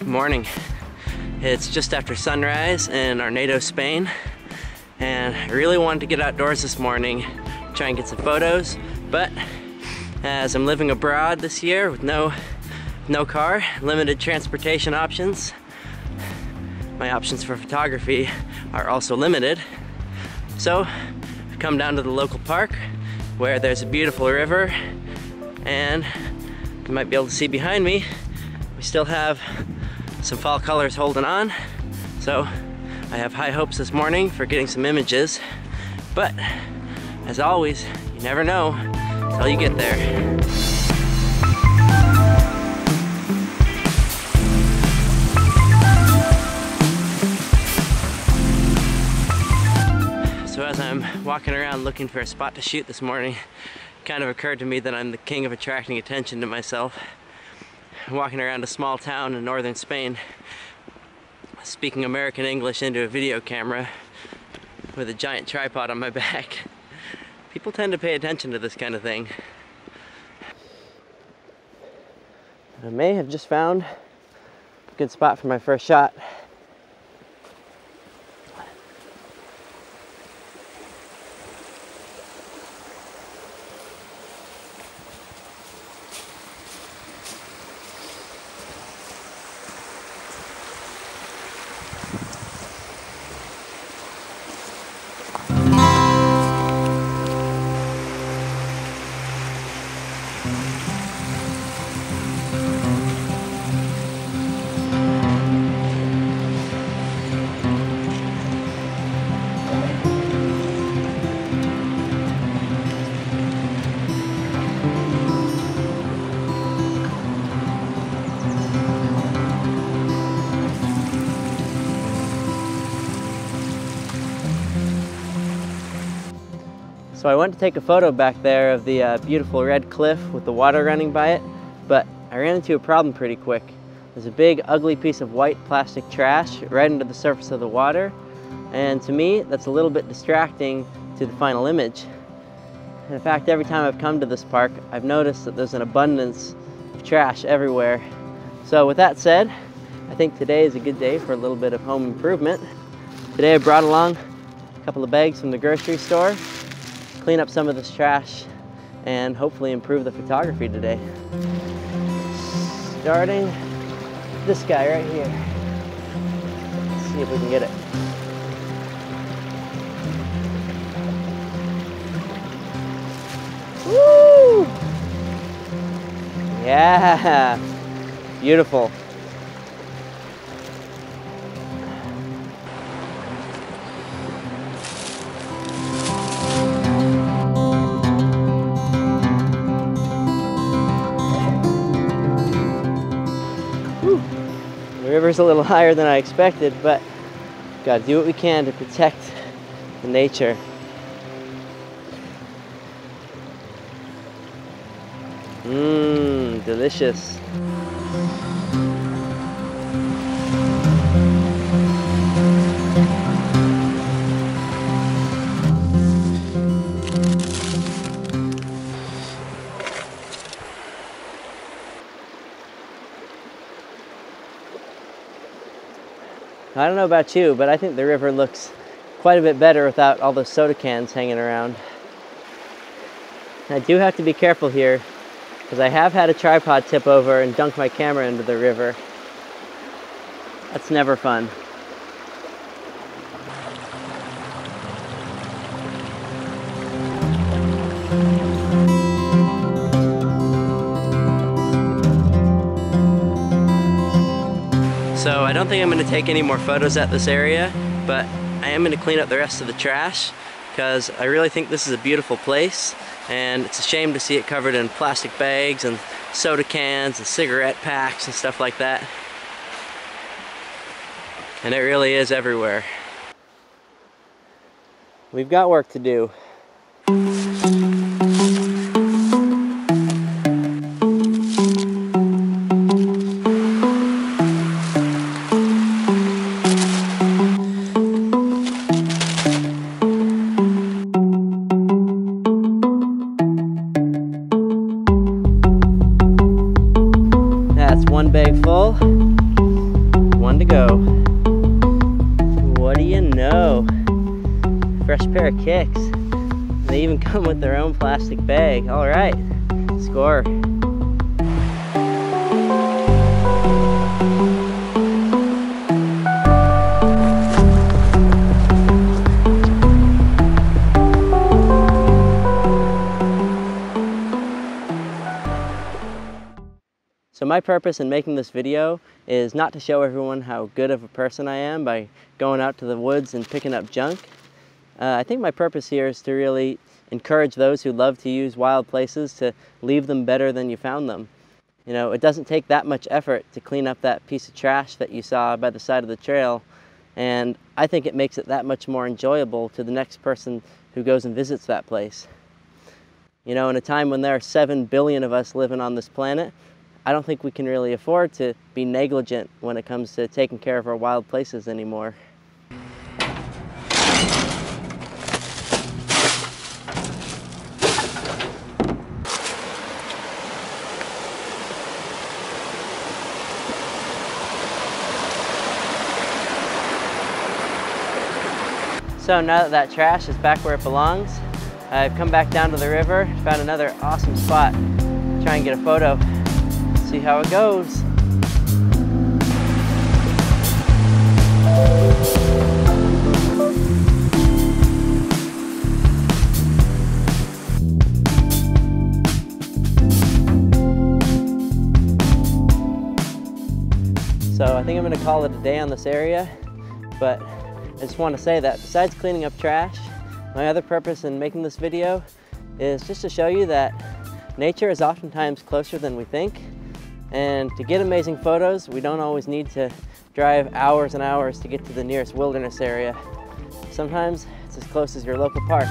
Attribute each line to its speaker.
Speaker 1: Morning. It's just after sunrise in Arnedo, Spain, and I really wanted to get outdoors this morning, try and get some photos, but as I'm living abroad this year with no car, limited transportation options, my options for photography are also limited. So I've come down to the local park where there's a beautiful river, and you might be able to see behind me, we still have some fall colors holding on. So I have high hopes this morning for getting some images, but as always, you never know until you get there. So as I'm walking around looking for a spot to shoot this morning, it kind of occurred to me that I'm the king of attracting attention to myself. I'm walking around a small town in northern Spain, speaking American English into a video camera with a giant tripod on my back. People tend to pay attention to this kind of thing. I may have just found a good spot for my first shot. So I went to take a photo back there of the beautiful red cliff with the water running by it, but I ran into a problem pretty quick. There's a big ugly piece of white plastic trash right into the surface of the water, and to me that's a little bit distracting to the final image. And in fact, every time I've come to this park, I've noticed that there's an abundance of trash everywhere. So with that said, I think today is a good day for a little bit of home improvement. Today I brought along a couple of bags from the grocery store, clean up some of this trash, and hopefully improve the photography today. Starting this guy right here. Let's see if we can get it. Woo! Yeah, beautiful. The river's a little higher than I expected, but gotta do what we can to protect the nature. Mmm, delicious. I don't know about you, but I think the river looks quite a bit better without all those soda cans hanging around. I do have to be careful here because I have had a tripod tip over and dunk my camera into the river. That's never fun. So I don't think I'm going to take any more photos at this area, but I am going to clean up the rest of the trash because I really think this is a beautiful place, and it's a shame to see it covered in plastic bags and soda cans and cigarette packs and stuff like that. And it really is everywhere. We've got work to do. That's one bag full, one to go. What do you know? Fresh pair of kicks. They even come with their own plastic bag. All right, score. So my purpose in making this video is not to show everyone how good of a person I am by going out to the woods and picking up junk. I think my purpose here is to really encourage those who love to use wild places to leave them better than you found them. You know, it doesn't take that much effort to clean up that piece of trash that you saw by the side of the trail, and I think it makes it that much more enjoyable to the next person who goes and visits that place. You know, in a time when there are 7 billion of us living on this planet, I don't think we can really afford to be negligent when it comes to taking care of our wild places anymore. So now that that trash is back where it belongs, I've come back down to the river, found another awesome spot, try and get a photo. See how it goes. So I think I'm going to call it a day on this area, but I just want to say that besides cleaning up trash, my other purpose in making this video is just to show you that nature is oftentimes closer than we think. And to get amazing photos, we don't always need to drive hours and hours to get to the nearest wilderness area. Sometimes it's as close as your local park.